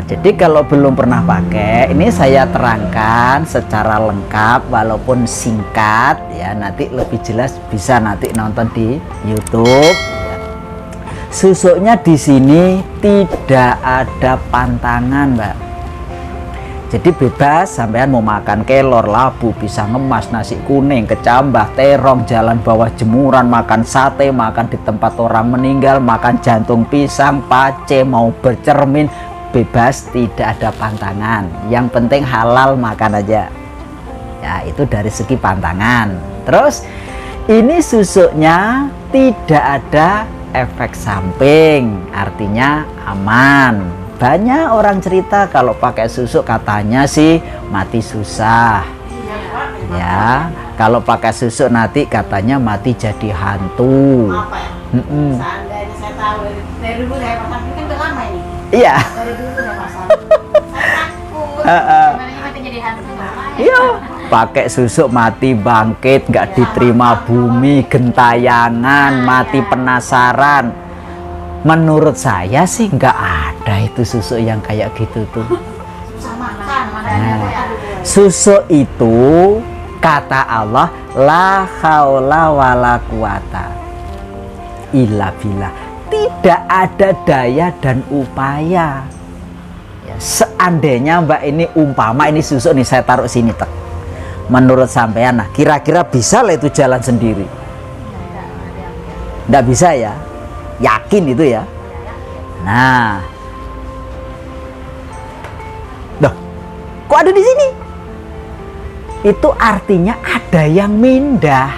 Jadi kalau belum pernah pakai, ini saya terangkan secara lengkap walaupun singkat ya, nanti lebih jelas bisa nanti nonton di YouTube. Susuknya di sini tidak ada pantangan, Mbak. Jadi bebas, sampean mau makan kelor, labu, bisa ngemas, nasi kuning, kecambah, terong, jalan bawah jemuran, makan sate, makan di tempat orang meninggal, makan jantung pisang, pace, mau bercermin, bebas, tidak ada pantangan. Yang penting halal, makan aja. Ya, itu dari segi pantangan. Terus ini susuknya tidak ada efek samping, artinya aman. Banyak orang cerita kalau pakai susuk katanya sih mati susah. Ya, kalau pakai susuk nanti katanya mati jadi hantu. Seandainya saya tahu dari dulu saya pasang ini kan udah lama ini. Iya. Dari dulu saya pasang. Saya takut. Gimana mati jadi hantu? Iya. Pakai susuk mati bangkit, nggak diterima bumi, gentayangan, mati penasaran. Menurut saya sih nggak ada itu susuk yang kayak gitu tuh. Susah makan, makanya Susuk itu kata Allah la haula wala quwata illa billah, tidak ada daya dan upaya ya, seandainya Mbak ini umpama ini susuk nih saya taruh sini tek, menurut sampean nah kira-kira bisa lah itu jalan sendiri? Nggak bisa ya, yakin itu ya. Nah, loh, kok ada di sini? Itu artinya ada yang mindah.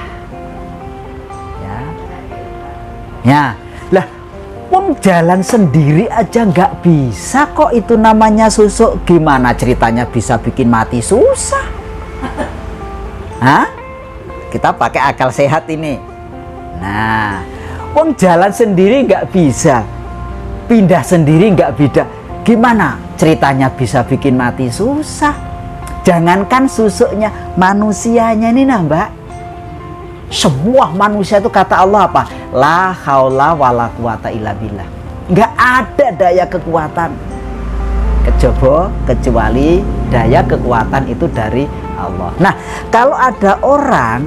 Ya, lah, pun jalan sendiri aja nggak bisa kok itu namanya susuk. Gimana ceritanya bisa bikin mati susah? Hah? Kita pakai akal sehat ini. Nah, pun jalan sendiri nggak bisa, pindah sendiri nggak bisa. Gimana ceritanya bisa bikin mati susah? Jangankan susuknya, manusianya ini nah Mbak. Semua manusia itu kata Allah apa? La haula wala quwata illa billah. Nggak ada daya kekuatan kecuali daya kekuatan itu dari Allah. Nah, kalau ada orang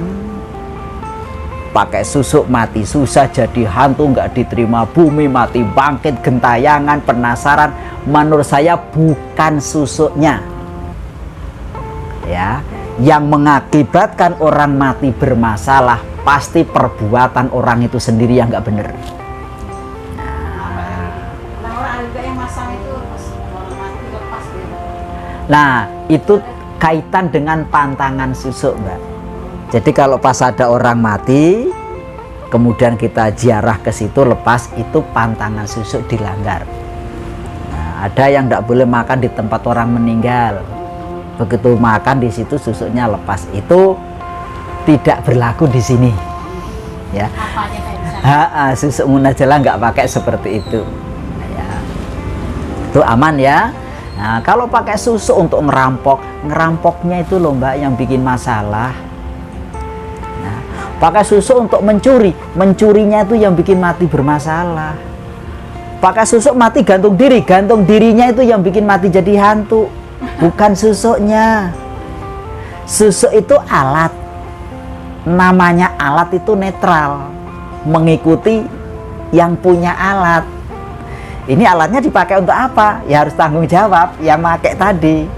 pakai susuk mati susah, jadi hantu, nggak diterima bumi, mati bangkit, gentayangan, penasaran, menurut saya bukan susuknya ya yang mengakibatkan orang mati bermasalah, pasti perbuatan orang itu sendiri yang nggak bener. Nah, itu kaitan dengan pantangan susuk, Mbak. Jadi kalau pas ada orang mati, kemudian kita ziarah ke situ lepas, itu pantangan susuk dilanggar. Nah, ada yang tidak boleh makan di tempat orang meninggal. Begitu makan di situ susuknya lepas, itu tidak berlaku di sini. Ya. Susuk munajalah nggak pakai seperti itu. Ya. Itu aman ya. Nah, kalau pakai susuk untuk ngerampoknya itu loh Mbak yang bikin masalah. Nah, pakai susuk untuk mencurinya itu yang bikin mati bermasalah. Pakai susuk mati gantung dirinya itu yang bikin mati jadi hantu. Bukan susuknya. Susuk itu alat. Namanya alat itu netral, mengikuti yang punya alat. Ini alatnya dipakai untuk apa? Ya harus tanggung jawab yang pakai tadi.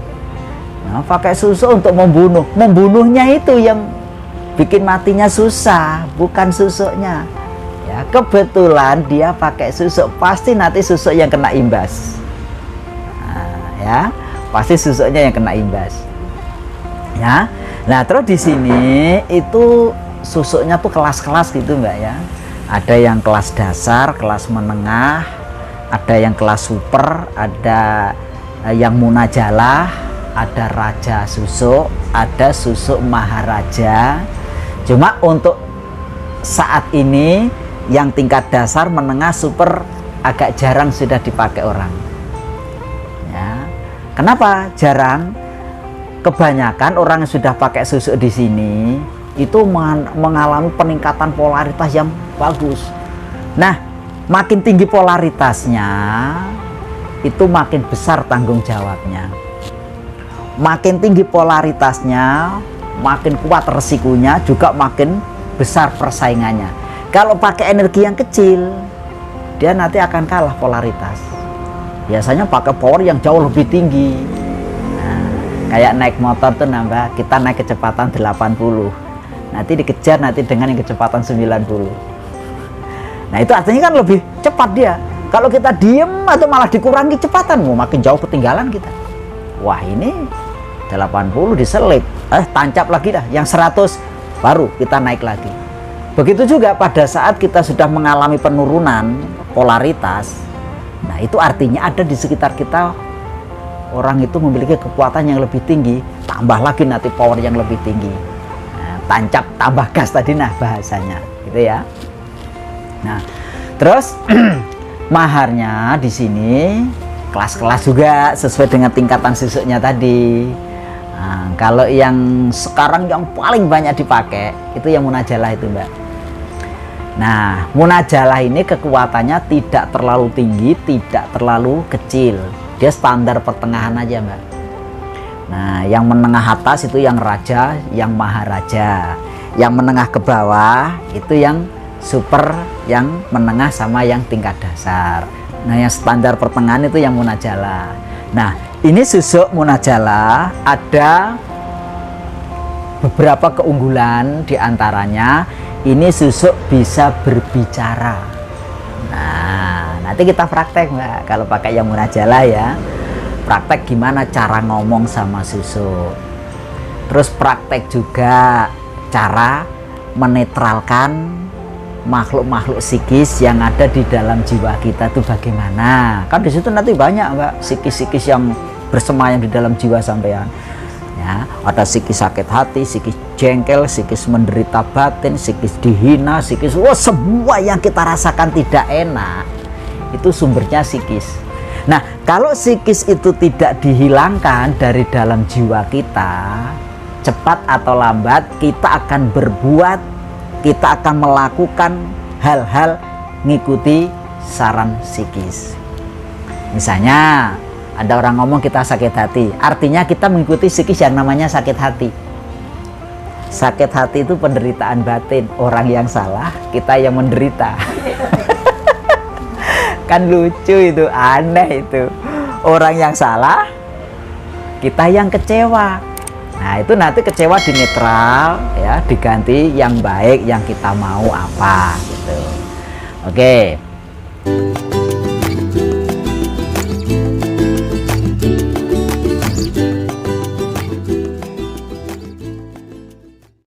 Nah, pakai susuk untuk membunuh. Membunuhnya itu yang bikin matinya susah, bukan susuknya. Ya, kebetulan dia pakai susuk, pasti nanti susuk yang kena imbas. Nah, ya, pasti susuknya yang kena imbas. Ya. Nah, terus di sini itu susuknya tuh kelas-kelas gitu, Mbak ya. Ada yang kelas dasar, kelas menengah, ada yang kelas super, ada yang munajalah, ada raja susuk, ada susuk maharaja. Cuma untuk saat ini yang tingkat dasar, menengah, super agak jarang sudah dipakai orang. Ya. Kenapa jarang? Kebanyakan orang yang sudah pakai susuk di sini itu mengalami peningkatan polaritas yang bagus. Nah, makin tinggi polaritasnya, itu makin besar tanggung jawabnya. Makin tinggi polaritasnya, makin kuat resikonya, juga makin besar persaingannya. Kalau pakai energi yang kecil, dia nanti akan kalah polaritas. Biasanya pakai power yang jauh lebih tinggi. Nah, kayak naik motor tuh nambah, kita naik kecepatan 80. Nanti dikejar nanti dengan yang kecepatan 90. Nah, itu artinya kan lebih cepat dia. Kalau kita diem atau malah dikurangi kecepatan, makin jauh ketinggalan kita. Wah, ini 80 diselip, tancap lagi dah, yang 100 baru kita naik lagi. Begitu juga pada saat kita sudah mengalami penurunan polaritas. Nah, itu artinya ada di sekitar kita orang itu memiliki kekuatan yang lebih tinggi, tambah lagi nanti power yang lebih tinggi. Nah, tancap tambah gas tadi, nah bahasanya gitu ya. Nah, terus maharnya di sini kelas-kelas juga sesuai dengan tingkatan susuknya tadi. Nah, kalau yang sekarang yang paling banyak dipakai itu yang munajalah itu, Mbak. Nah, munajalah ini kekuatannya tidak terlalu tinggi, tidak terlalu kecil. Dia standar pertengahan aja, Mbak. Nah, yang menengah atas itu yang raja, yang maharaja. Yang menengah ke bawah itu yang super, yang menengah sama yang tingkat dasar. Nah, yang standar pertengahan itu yang munajalah. Nah, ini susuk munajalah ada beberapa keunggulan, diantaranya ini susuk bisa berbicara. Nah, nanti kita praktek, Mbak, kalau pakai yang munajalah ya. Praktek gimana cara ngomong sama susuk. Terus praktek juga cara menetralkan makhluk-makhluk psikis yang ada di dalam jiwa kita tuh bagaimana. Kan di situ nanti banyak, Mbak, psikis-psikis yang bersemayam di dalam jiwa sampean. Ya, ada psikis sakit hati, psikis jengkel, psikis menderita batin, psikis dihina, psikis semua yang kita rasakan tidak enak itu sumbernya psikis. Nah, kalau psikis itu tidak dihilangkan dari dalam jiwa kita, cepat atau lambat kita akan berbuat, kita akan melakukan hal-hal ngikuti saran psikis. Misalnya ada orang ngomong kita sakit hati, artinya kita mengikuti psikis yang namanya sakit hati. Sakit hati itu penderitaan batin, orang yang salah, kita yang menderita. Kan lucu itu, aneh itu. Orang yang salah, kita yang kecewa. Nah, itu nanti kecewa di netral ya, diganti yang baik yang kita mau apa gitu. Oke.